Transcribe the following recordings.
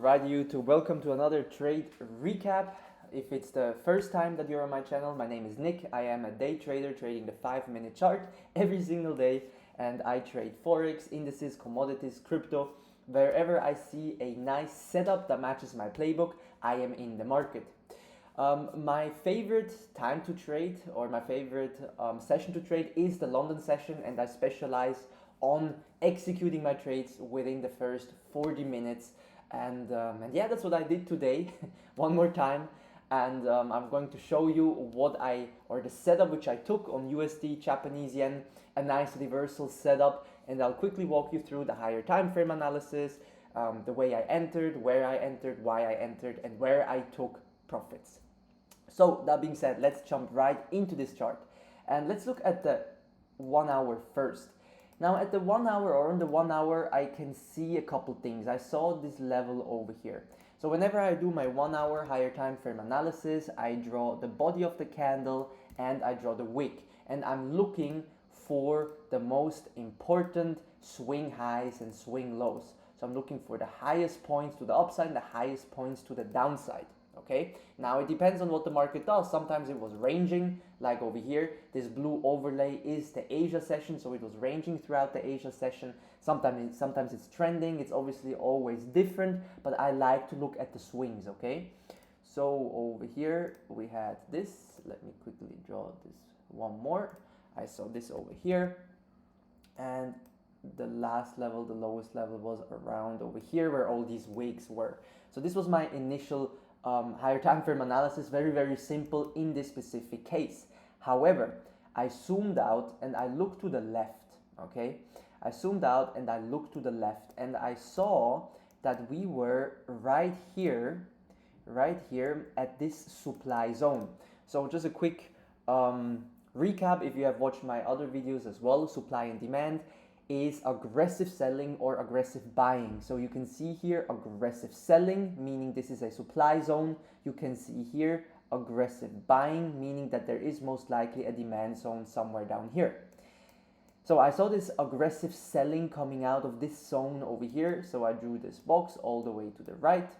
Alright YouTube, welcome to another trade recap. If it's the first time that you're on my channel, my name is Nick. I am a day trader trading the 5-minute chart every single day, and I trade forex, indices, commodities, crypto. Wherever I see a nice setup that matches my playbook, I am in the market. My favorite time to trade, or my favorite session to trade, is the London session, and I specialize on executing my trades within the first 40 minutes. And yeah, that's what I did today one more time. And I'm going to show you the setup which I took on USD, Japanese yen, a nice reversal setup. And I'll quickly walk you through the higher time frame analysis, the way I entered, where I entered, why I entered, and where I took profits. So that being said, let's jump right into this chart. And let's look at the 1 hour first. Now at the 1 hour, or on the 1 hour, I can see a couple things. I saw this level over here. So whenever I do my 1 hour higher time frame analysis, I draw the body of the candle and I draw the wick. And I'm looking for the most important swing highs and swing lows. So I'm looking for the highest points to the upside and the highest points to the downside. Okay, now it depends on what the market does. Sometimes it was ranging, like over here. This blue overlay is the Asia session, so it was ranging throughout the Asia session. Sometimes it's trending. It's obviously always different, but I like to look at the swings. Okay, so over here we had this. Let me quickly draw this one more. I saw this over here, and the last level, the lowest level, was around over here where all these wicks were. So this was my initial higher time frame analysis, very simple in this specific case. However, I zoomed out and I looked to the left. Okay, I zoomed out and I looked to the left, and I saw that we were right here at this supply zone. So just a quick recap, if you have watched my other videos as well. Supply and demand is aggressive selling or aggressive buying. So you can see here aggressive selling, meaning this is a supply zone. You can see here aggressive buying, meaning that there is most likely a demand zone somewhere down here. So I saw this aggressive selling coming out of this zone over here. So I drew this box all the way to the right.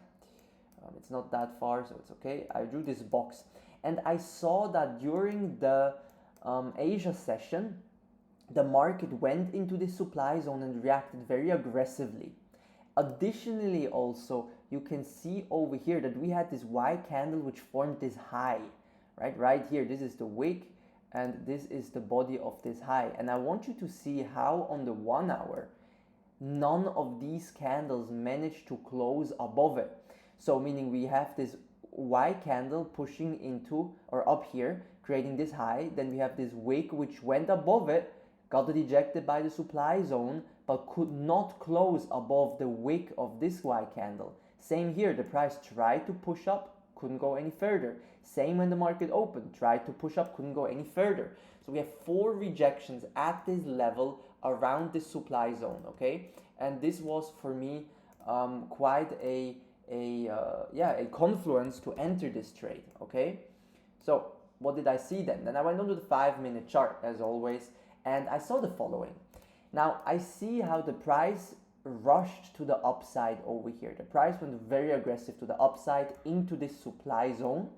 It's not that far, so it's okay. I drew this box, and I saw that during the Asia session, the market went into this supply zone and reacted very aggressively. Additionally, also, you can see over here that we had this Y candle which formed this high, right here. This is the wick, and this is the body of this high. And I want you to see how on the 1 hour, none of these candles managed to close above it. So meaning we have this Y candle pushing into, or up here, creating this high. Then we have this wick which went above it, got rejected by the supply zone, but could not close above the wick of this Y candle. Same here, the price tried to push up, couldn't go any further. Same when the market opened, tried to push up, couldn't go any further. So we have 4 rejections at this level around this supply zone, okay? And this was for me quite a confluence to enter this trade, okay? So what did I see then? Then I went on to the 5-minute chart as always, and I saw the following. Now I see how the price rushed to the upside over here. The price went very aggressive to the upside into this supply zone,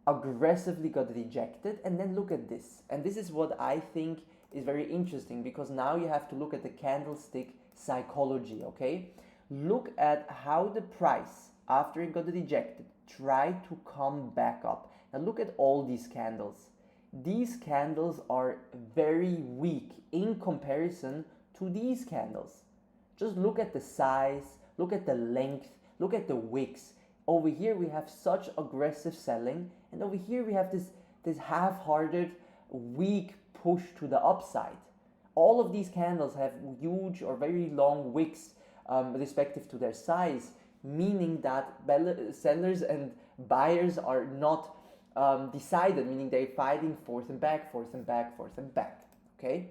aggressively got rejected, and then look at this. And this is what I think is very interesting, because now you have to look at the candlestick psychology, okay? Look at how the price, after it got rejected, tried to come back up. Now look at all these candles. These candles are very weak in comparison to these candles. Just look at the size, look at the length, look at the wicks. Over here we have such aggressive selling, and over here we have this half-hearted, weak push to the upside. All of these candles have huge or very long wicks respective to their size, meaning that sellers and buyers are not decided, meaning they're fighting forth and back, okay?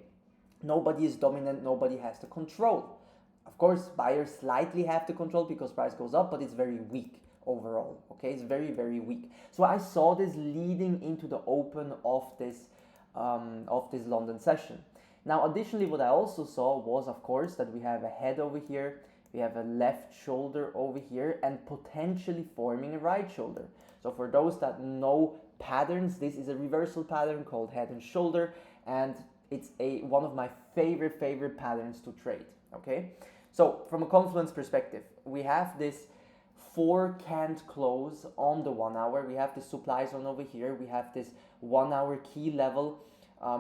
Nobody is dominant, nobody has the control. Of course, buyers slightly have the control because price goes up, but it's very weak overall, okay? It's very weak. So I saw this leading into the open of this London session. Now, additionally, what I also saw was, of course, that we have a head over here we have a left shoulder over here and potentially forming a right shoulder. So for those that know patterns, this is a reversal pattern called head and shoulder, and it's one of my favorite patterns to trade. Okay, so from a confluence perspective, we have this 4 canned close on the 1 hour. We have the supply zone over here. We have this 1 hour key level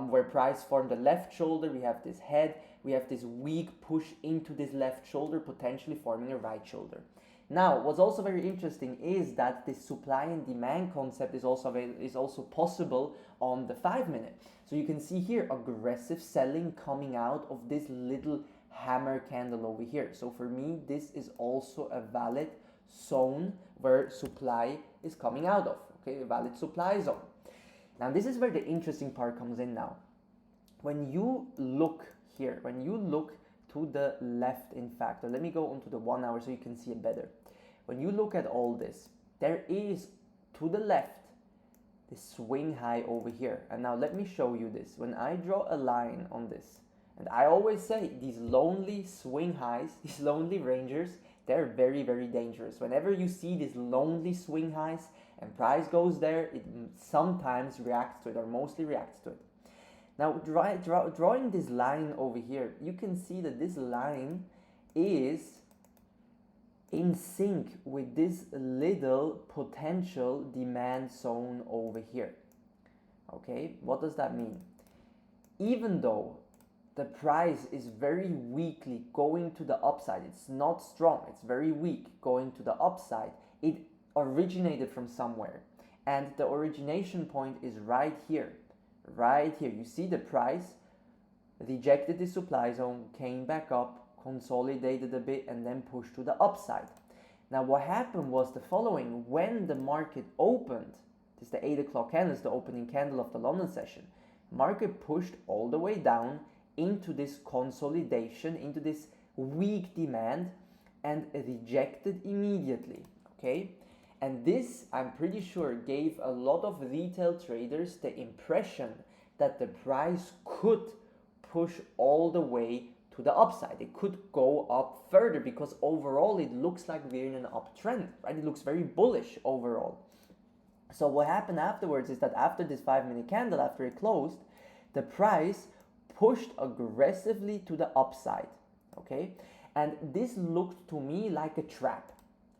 where price formed the left shoulder. We have this head. We have this weak push into this left shoulder, potentially forming a right shoulder. Now, what's also very interesting is that this supply and demand concept is also possible on the 5 minute. So you can see here aggressive selling coming out of this little hammer candle over here. So for me, this is also a valid zone where supply is coming out of. Okay, a valid supply zone. Now this is where the interesting part comes in now. When you look here, when you look to the left, in fact, or let me go onto the 1 hour so you can see it better. When you look at all this, there is to the left this swing high over here. And now let me show you this. When I draw a line on this, and I always say these lonely swing highs, these lonely rangers, they're very dangerous. Whenever you see these lonely swing highs and price goes there, it sometimes reacts to it, or mostly reacts to it. Now drawing this line over here, you can see that this line is in sync with this little potential demand zone over here. Okay, what does that mean? Even though the price is very weakly going to the upside, it's not strong, it's very weak going to the upside, it originated from somewhere, and the origination point is right here. You see the price rejected the supply zone, came back up, consolidated a bit, and then pushed to the upside. Now what happened was the following. When the market opened, this is the 8 o'clock candle, it's the opening candle of the London session, market pushed all the way down into this consolidation, into this weak demand, and rejected immediately. Okay, and this, I'm pretty sure, gave a lot of retail traders the impression that the price could push all the way to the upside. It could go up further because overall it looks like we're in an uptrend, right? It looks very bullish overall. So what happened afterwards is that after this 5 minute candle, after it closed, the price pushed aggressively to the upside. Okay, and this looked to me like a trap.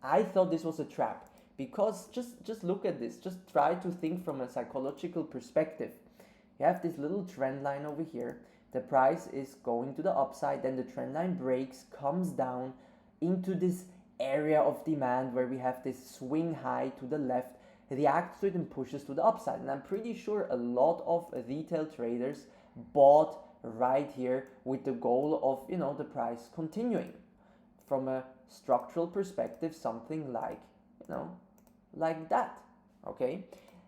I thought this was a trap because just look at this. Just try to think from a psychological perspective. You have this little trend line over here. The price is going to the upside, then the trend line breaks, comes down into this area of demand where we have this swing high to the left, reacts to it and pushes to the upside. And I'm pretty sure a lot of retail traders bought right here with the goal of, the price continuing. From a structural perspective, something like, like that. Okay.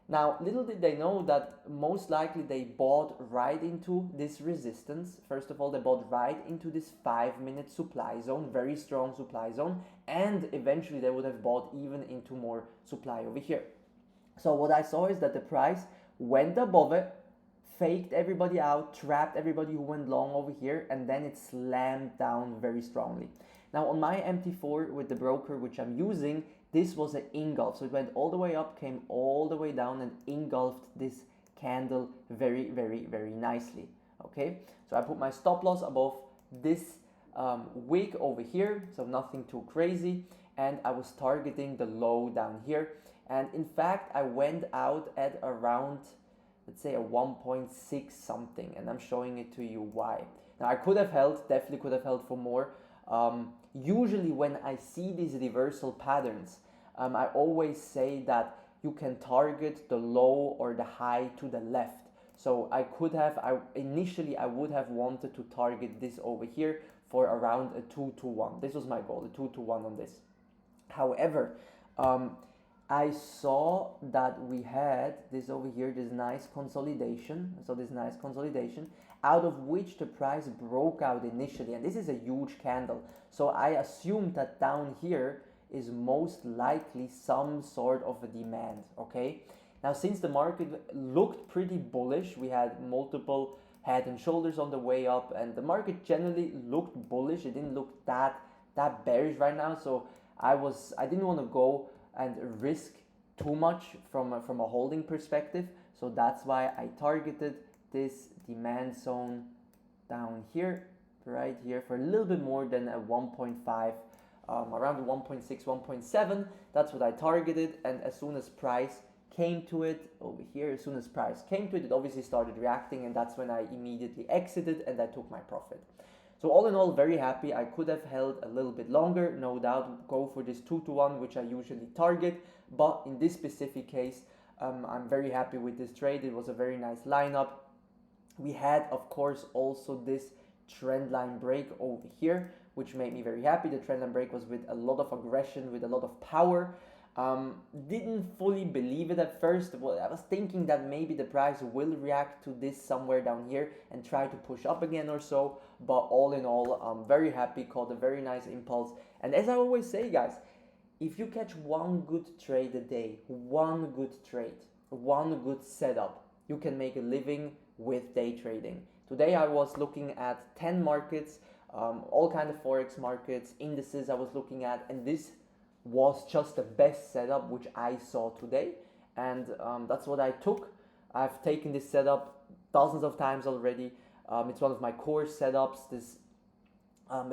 Now, little did they know that most likely they bought right into this resistance. First of all, they bought right into this 5 minute supply zone, very strong supply zone, and eventually they would have bought even into more supply over here. So what I saw is that the price went above it, faked everybody out, trapped everybody who went long over here, and then it slammed down very strongly. Now on my MT4 with the broker which I'm using, this was an engulf. So it went all the way up, came all the way down and engulfed this candle very nicely. Okay, so I put my stop loss above this wick over here, so nothing too crazy, and I was targeting the low down here. And in fact, I went out at around, let's say, a 1.6 something, and I'm showing it to you why. Now I could have held, definitely could have held for more. Usually when I see these reversal patterns, I always say that you can target the low or the high to the left. So I could have, initially I would have wanted to target this over here for around a 2 to 1. This was my goal, a 2 to 1 on this. However, I saw that we had this over here, this nice consolidation. So this nice consolidation, out of which the price broke out initially. And this is a huge candle. So I assumed that down here is most likely some sort of a demand, okay? Now, since the market looked pretty bullish, we had multiple head and shoulders on the way up, and the market generally looked bullish. It didn't look that that bearish right now, so I didn't want to go and risk too much from a holding perspective. So that's why I targeted this demand zone down here, right here, for a little bit more than a 1.5, around 1.6, 1.7. That's what I targeted. And as soon as price came to it over here, as soon as price came to it, it obviously started reacting, and that's when I immediately exited and I took my profit. So all in all, very happy. I could have held a little bit longer, no doubt, go for this 2-to-1, which I usually target. But in this specific case, I'm very happy with this trade. It was a very nice lineup. We had, of course, also this trend line break over here, which made me very happy. The trend line break was with a lot of aggression, with a lot of power. Didn't fully believe it at first. Well, I was thinking that maybe the price will react to this somewhere down here and try to push up again or so. But all in all, I'm very happy, caught a very nice impulse. And as I always say, guys, if you catch one good trade a day, one good trade, one good setup, you can make a living with day trading. Today I was looking at 10 markets, all kind of forex markets, indices I was looking at, and this was just the best setup which I saw today, and that's what I took. I've taken this setup dozens of times already. It's one of my core setups, this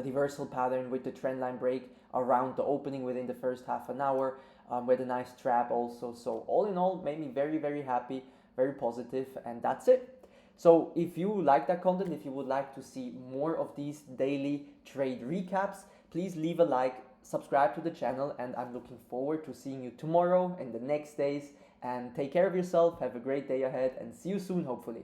reversal pattern with the trend line break around the opening within the first half an hour, with a nice trap also. So all in all, made me very, very happy, very positive, and that's it. So if you like that content, if you would like to see more of these daily trade recaps, please leave a like, subscribe to the channel, and I'm looking forward to seeing you tomorrow and the next days. And take care of yourself, have a great day ahead, and see you soon, hopefully.